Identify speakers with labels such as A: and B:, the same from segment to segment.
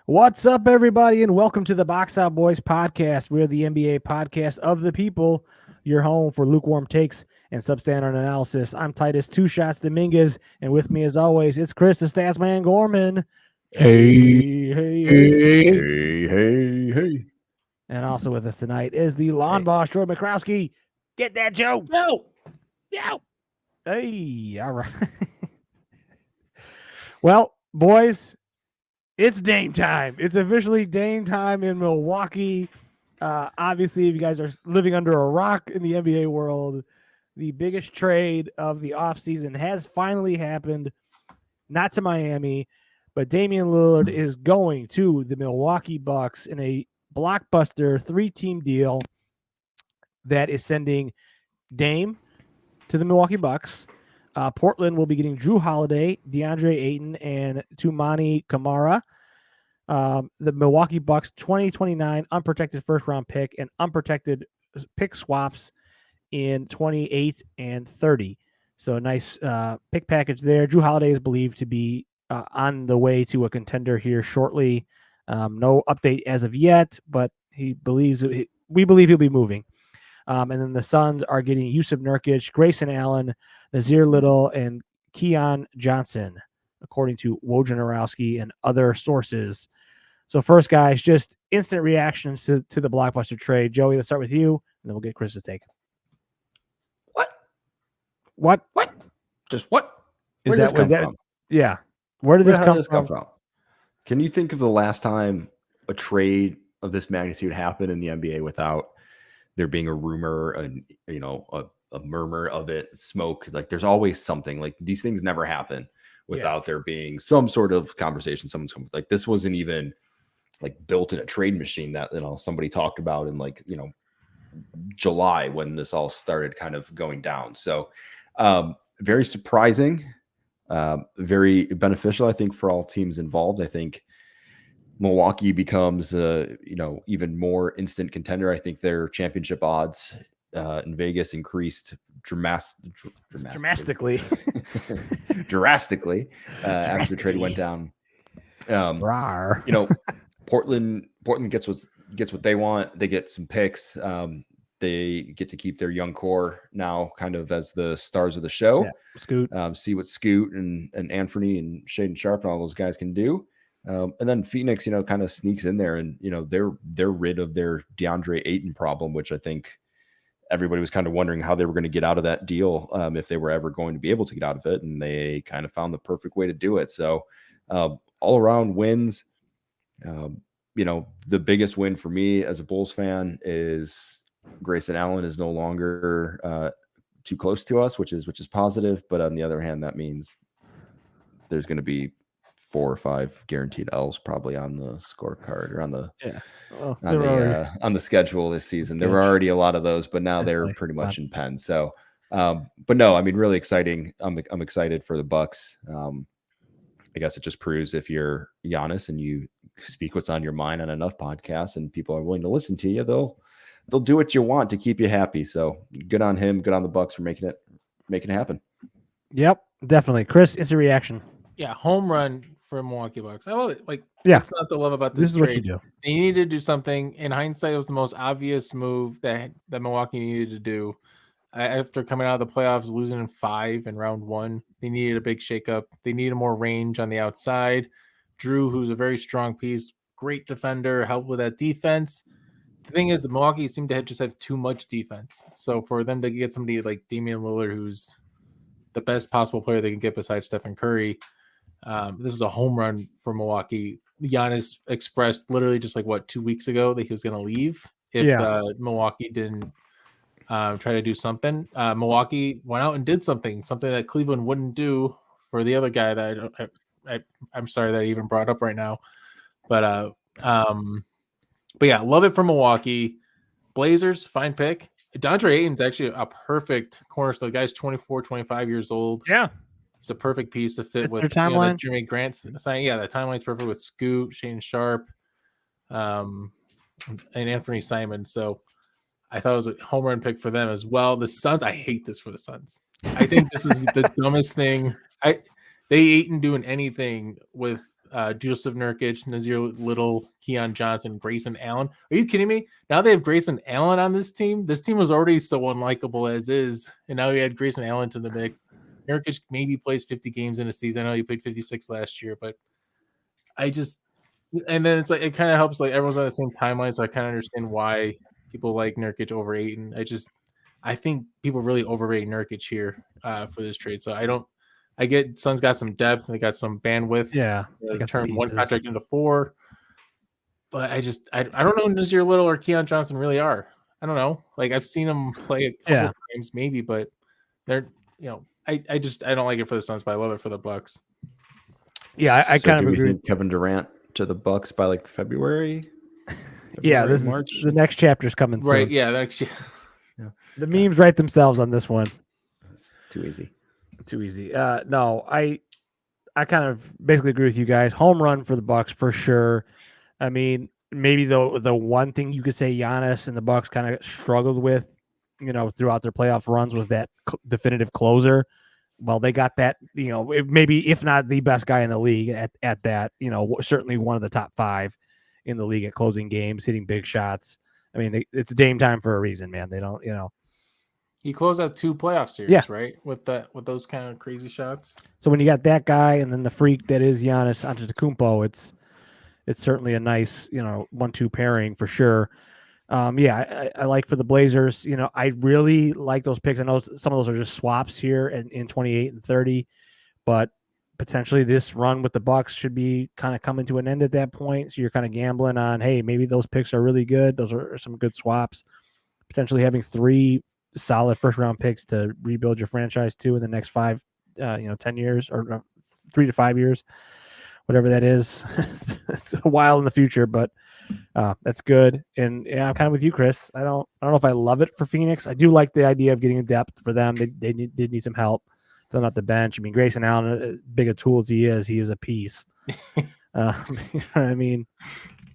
A: What's up, everybody, and welcome to the Box Out Boys podcast. We're the NBA podcast of the people, your home for lukewarm takes and substandard analysis. I'm Titus Two Shots Dominguez, and with me, as always, it's Chris the Statsman Gorman.
B: Hey.
A: And also with us tonight is the lawn boss, Troy McCrowski. Get that joke.
C: No.
A: Hey, all right. Well, boys, it's Dame time. It's officially Dame time in Milwaukee. Obviously, if you guys are living under a rock in the NBA world, the biggest trade of the offseason has finally happened. Not to Miami, but Damian Lillard is going to the Milwaukee Bucks in a blockbuster 3-team deal that is sending Dame to the Milwaukee Bucks. Portland will be getting Drew Holiday, DeAndre Ayton, and Toumani Camara. The Milwaukee Bucks 2029 unprotected first-round pick and unprotected pick swaps in 28 and 30. So a nice pick package there. Drew Holiday is believed to be on the way to a contender here shortly. No update as of yet, but we believe he'll be moving. And then the Suns are getting Yusuf Nurkic, Grayson Allen, Nazir Little, and Keon Johnson, according to Wojnarowski and other sources. So first, guys, just instant reactions to the blockbuster trade. Joey, let's start with you, and then we'll get Chris's take. What?
B: Just what?
A: Where did this come from? Yeah. Where did this come from?
B: Can you think of the last time a trade of this magnitude happened in the NBA without there being a rumor and a murmur of it, smoke? Like there's always something. Like these things never happen without there being some sort of conversation. Someone's coming. Like this wasn't even like built in a trade machine that somebody talked about in July when this all started kind of going down. So very surprising, very beneficial, I think, for all teams involved. I think Milwaukee becomes even more instant contender. I think their championship odds in Vegas increased drastically after the trade went down. Portland gets what they want. They get some picks. They get to keep their young core now kind of as the stars of the show.
A: Yeah, Scoot.
B: See what Scoot and Anthony and Shaedon Sharpe and all those guys can do. And then Phoenix, kind of sneaks in there and, they're rid of their DeAndre Ayton problem, which I think everybody was kind of wondering how they were going to get out of that deal, if they were ever going to be able to get out of it. And they kind of found the perfect way to do it. So all around wins. The biggest win for me as a Bulls fan is Grayson Allen is no longer too close to us, which is positive. But on the other hand, that means there's going to be 4 or 5 guaranteed L's probably on the scorecard or on the schedule this season. There were already a lot of those, but now they're pretty much in pen. So, but no, I mean, really exciting. I'm excited for the Bucks. I guess it just proves if you're Giannis and you speak what's on your mind on enough podcasts and people are willing to listen to you, they'll do what you want to keep you happy. So good on him. Good on the Bucks for making it happen.
A: Yep, definitely. Chris, it's a reaction.
C: Yeah, home run for Milwaukee Bucks. I love it.
A: What's
C: not to love about this
A: is
C: trade.
A: What you do.
C: They needed to do something. In hindsight, it was the most obvious move that Milwaukee needed to do. After coming out of the playoffs, losing in 5 in round 1, they needed a big shakeup. They needed more range on the outside. Drew, who's a very strong piece, great defender, helped with that defense. The thing is, the Milwaukee seemed to just have too much defense. So for them to get somebody like Damian Lillard, who's the best possible player they can get besides Stephen Curry, this is a home run for Milwaukee. Giannis expressed literally just 2 weeks ago that he was going to leave if Milwaukee didn't try to do something. Milwaukee went out and did something that Cleveland wouldn't do for the other guy that I'm sorry that I even brought up right now. But yeah, love it for Milwaukee. Blazers, fine pick. DeAndre Ayton's actually a perfect cornerstone. The guy's 24, 25 years old.
A: Yeah.
C: It's a perfect piece to fit with
A: their timeline.
C: Jimmy Grant's signing. Yeah, the timeline's perfect with Scoot, Shaedon Sharpe, and Anthony Simon. So I thought it was a home run pick for them as well. The Suns, I hate this for the Suns. I think this is the dumbest thing. They ain't doing anything with Joseph Nurkic, Nazir Little, Keon Johnson, Grayson Allen. Are you kidding me? Now they have Grayson Allen on this team. This team was already so unlikable as is, and now we had Grayson Allen to the mix. Nurkic maybe plays 50 games in a season. I know he played 56 last year, but and then it's like it kind of helps like everyone's on the same timeline, so I kind of understand why people like Nurkic over Ayton. I think people really overrate Nurkic here for this trade. So I get Suns got some depth, they got some bandwidth.
A: Yeah,
C: They
A: got some
C: turned one
A: pieces.
C: contract into 4. But I don't know who Nazir Little or Keon Johnson really are. I don't know. Like I've seen them play a couple times maybe, but they're I don't like it for the Suns, but I love it for the Bucks.
A: Yeah, I
B: So
A: kind
B: do
A: of
B: we
A: agree.
B: think Kevin Durant to the Bucks by like February?
A: Yeah,
B: February,
A: this
B: March?
A: is the next chapter's coming soon.
C: Right, yeah, actually.
A: The memes write themselves on this one.
B: That's too easy.
A: Too easy. No, I kind of basically agree with you guys. Home run for the Bucks for sure. I mean, maybe the one thing you could say Giannis and the Bucks kind of struggled with, throughout their playoff runs was that definitive closer. Well, they got that, maybe if not the best guy in the league at that, certainly one of the top 5 in the league at closing games, hitting big shots. I mean, it's Dame time for a reason, man. They don't,
C: He closed out 2 playoff series,
A: Yeah.
C: right? With those kind of crazy shots.
A: So when you got that guy and then the freak that is Giannis Antetokounmpo, it's certainly a nice, 1-2 pairing for sure. I like for the Blazers, I really like those picks. I know some of those are just swaps here in 28 and 30, but potentially this run with the Bucks should be kind of coming to an end at that point. So you're kind of gambling on, hey, maybe those picks are really good. Those are some good swaps. Potentially having 3 solid first round picks to rebuild your franchise to in the next 10 years or 3 to 5 years, whatever that is. It's a while in the future, but that's good. And yeah, I'm kind of with you, Chris. I don't know if I love it for Phoenix. I do like the idea of getting depth for them. They did need some help filling out the bench. I mean, Grayson Allen, big a tool as he is a piece. I mean,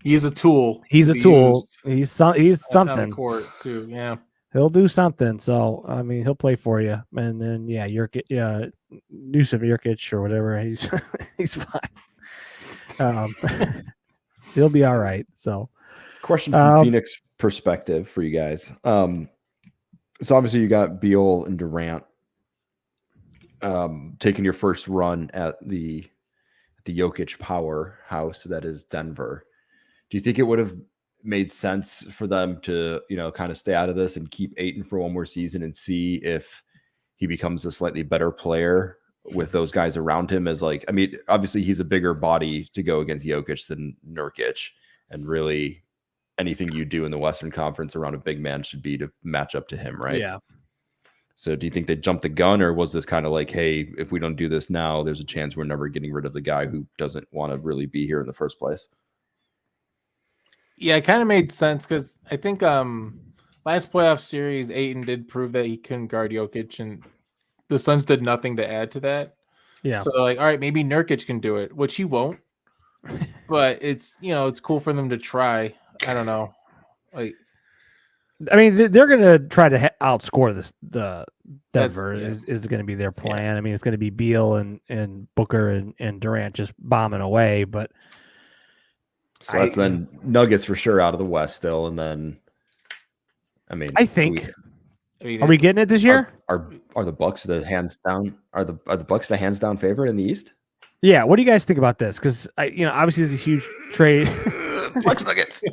C: he's a tool.
A: He's a tool. He's
C: on the
A: something.
C: court too. Yeah.
A: He'll do something. So I mean, he'll play for you. And then Nusif Nurkic or whatever. He's fine. He'll be all right. So,
B: question from Phoenix perspective for you guys. So obviously you got Beal and Durant taking your first run at the Jokic powerhouse that is Denver. Do you think it would have made sense for them to, kind of stay out of this and keep Ayton for one more season and see if he becomes a slightly better player with those guys around him? Obviously he's a bigger body to go against Jokic than Nurkic, and really anything you do in the Western Conference around a big man should be to match up to him, right?
A: Yeah.
B: So do you think they jumped the gun, or was this kind of like, hey, if we don't do this now, there's a chance we're never getting rid of the guy who doesn't want to really be here in the first place?
C: Yeah, it kind of made sense because I think last playoff series, Ayton did prove that he couldn't guard Jokic, and the Suns did nothing to add to that.
A: Yeah.
C: So they're like, all right, maybe Nurkic can do it, which he won't. But it's cool for them to try. I don't know.
A: I mean, they're going to try to outscore the Denver is going to be their plan. Yeah. I mean, it's going to be Beal and Booker and Durant just bombing away. But
B: so that's then Nuggets for sure out of the West still, and then
A: I think. Are we getting it this year?
B: Are the Bucks the hands down? Are the Bucks the hands down favorite in the East?
A: Yeah. What do you guys think about this? Because obviously there's a huge trade.
B: Bucks Nuggets.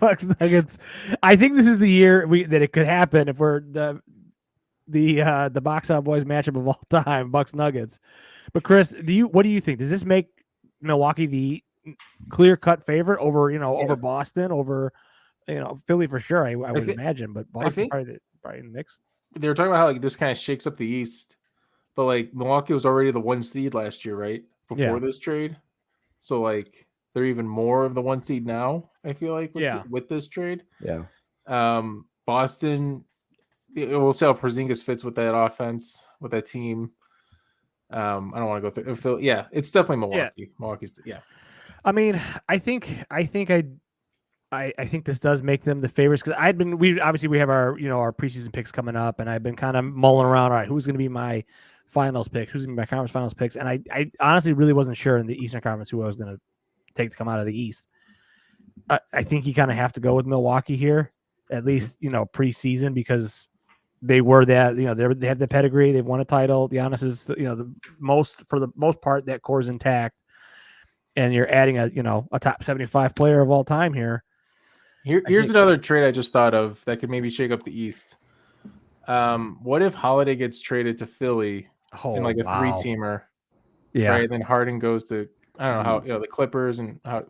A: Bucks Nuggets. I think this is the year that it could happen if we're the Box Out Boys matchup of all time, Bucks Nuggets. But Chris, what do you think? Does this make Milwaukee the clear cut favorite over over Boston, over Philly for sure? I would imagine, but Boston probably in the mix.
C: They were talking about how this kind of shakes up the East, but Milwaukee was already the 1 seed last year, right? Before this trade, so they're even more of the 1 seed now. I feel like with this trade, Boston. We'll see how Porzingis fits with that offense, with that team. I don't want to go through. Yeah, it's definitely Milwaukee.
A: Yeah.
C: Milwaukee's.
A: I mean, I think this does make them the favorites because we have our our preseason picks coming up, and I've been kind of mulling around. All right, who's going to be my finals picks, who's going to be my conference finals picks, and I honestly really wasn't sure in the Eastern Conference who I was going to take to come out of the East. I think you kind of have to go with Milwaukee here, at least preseason, because they were that they have the pedigree, they've won a title. Giannis is for the most part that core is intact, and you're adding a top 75 player of all time here.
C: Here's another trade I just thought of that could maybe shake up the East. What if Holiday gets traded to Philly in like a 3-teamer?
A: Yeah,
C: right. And then Harden goes to I don't know how the Clippers, and how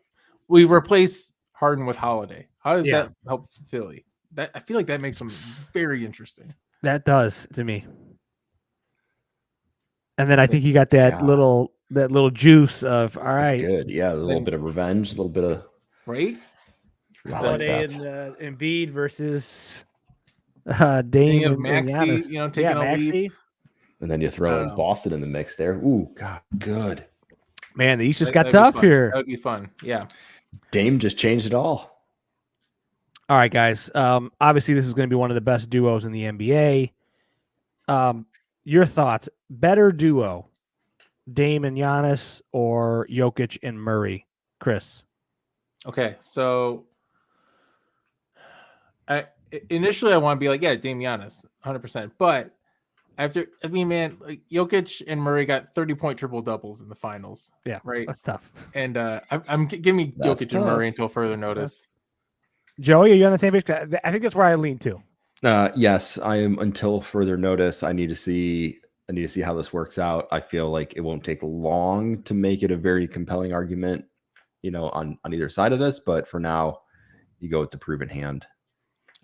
C: we replace Harden with Holiday. How does that help Philly? That I feel like that makes them very interesting.
A: That does to me. And then I think you got that little juice of all right.
B: That's good. Yeah, a little bit of revenge, a little bit of
C: right.
A: Holiday and Embiid versus Dame and
C: Maxey,
A: Giannis.
C: taking a leap.
B: And then you throw in Boston in the mix there. Ooh, God, good.
A: Man, the East just got tough here.
C: That would be fun. Yeah.
B: Dame just changed it all.
A: All right, guys. Obviously, this is going to be one of the best duos in the NBA. Your thoughts? Better duo, Dame and Giannis, or Jokic and Murray? Chris.
C: Okay, so initially I want to be like, yeah, Dame, Giannis, 100%. But man, like Jokic and Murray got 30-point triple doubles in the finals.
A: Yeah,
C: right.
A: That's tough.
C: And I'm giving me Jokic and Murray until further notice.
A: Joey, are you on the same page? I think that's where I lean to.
B: Yes, I am until further notice. I need to see how this works out. I feel like it won't take long to make it a very compelling argument, on either side of this. But for now, you go with the proven hand.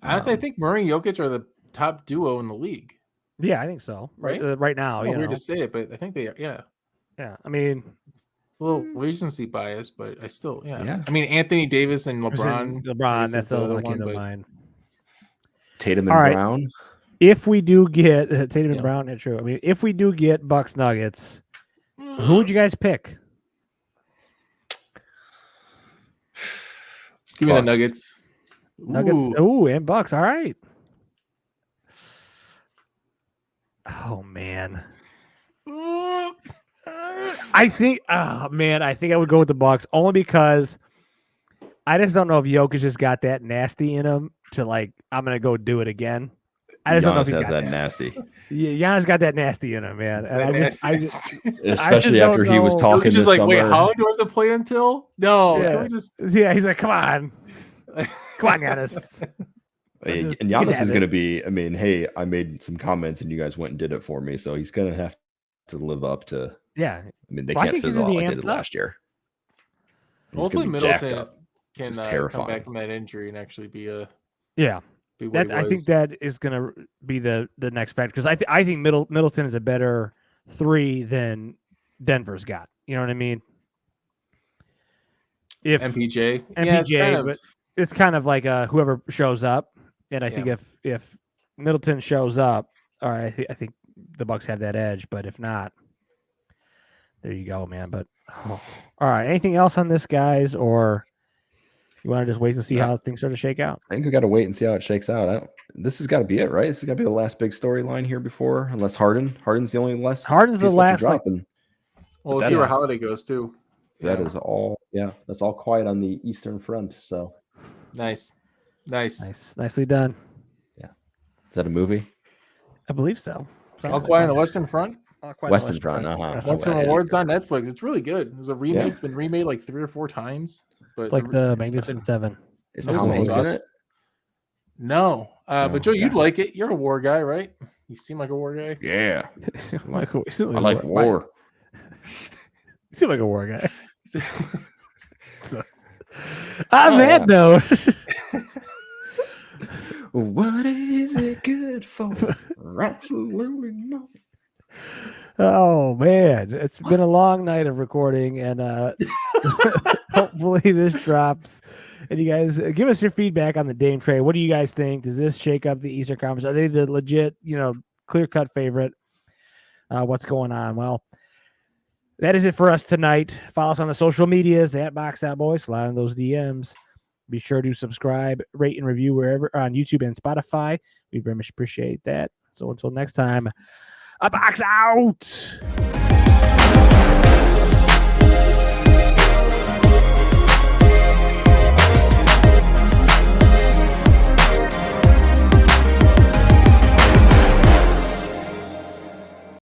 C: Honestly, I think Murray and Jokic are the top duo in the league.
A: Yeah, I think so. Right now,
C: weird to say it, but I think they are. Yeah.
A: Yeah, I mean,
C: a little recency bias, but I still, yeah. I mean, Anthony Davis and LeBron.
A: That's the other one came to mind.
B: Tatum and Brown.
A: If we do get Tatum and Brown, true. I mean, if we do get Bucks Nuggets, who would you guys pick?
C: Give me the Nuggets.
A: Nuggets. Ooh, and Bucks. All right. Oh man. I think I would go with the Bucks only because I just don't know if Jokic has got that nasty in him to like I'm gonna go do it again. I just don't know if he's got that
B: nasty.
A: Yeah, Giannis got that nasty in him, man. And
B: especially after he was talking
C: just
B: this
C: like,
B: summer.
C: wait, how long do I have to play until? No, can we just...
A: he's like, come on, Giannis.
B: And Giannis is going to be. I mean, hey, I made some comments and you guys went and did it for me, so he's going to have to live up to.
A: Yeah,
B: I mean, they can't fizzle out like they did last year.
C: Hopefully, Middleton can come back from that injury and actually be a
A: I think that is going to be the next factor because I think Middleton is a better 3 than Denver's got. You know what I mean? If
C: MPJ,
A: but it's kind of like whoever shows up, and I think if Middleton shows up, all right, I think the Bucks have that edge. But if not, there you go, man. But all right, anything else on this, guys, or? You want to just wait to see how things start to shake out?
B: I think we got to wait and see how it shakes out. This has got to be it, right? This has got to be the last big storyline here before, unless Harden's the only last.
A: Harden's the last.
C: Well, we'll see where Holiday goes too.
B: That is all. Yeah, that's all quiet on the Eastern Front. So
A: nicely done.
B: Yeah, is that a movie?
A: I believe so.
C: All quiet on the Western Front.
B: Western Front.
C: Western Awards on Netflix. It's really good. There's a remake. It's been remade like 3 or 4 times. But
A: it's like the Magnificent Seven.
B: Is Tom Hanks in it?
C: No. But Joe, you'd like it. You're a war guy, right? You seem like a war guy.
B: Yeah.
A: I
B: like war.
A: You seem like a war guy. On that note.
B: What is it good for? Absolutely nothing.
A: Oh man, it's been a long night of recording, and hopefully this drops. And you guys give us your feedback on the Dame trade. What do you guys think? Does this shake up the Eastern Conference? Are they the legit, clear-cut favorite? What's going on? Well, that is it for us tonight. Follow us on the social medias at BoxOutBoys. Slide in those DMs. Be sure to subscribe, rate, and review wherever on YouTube and Spotify. We very much appreciate that. So until next time. A box out.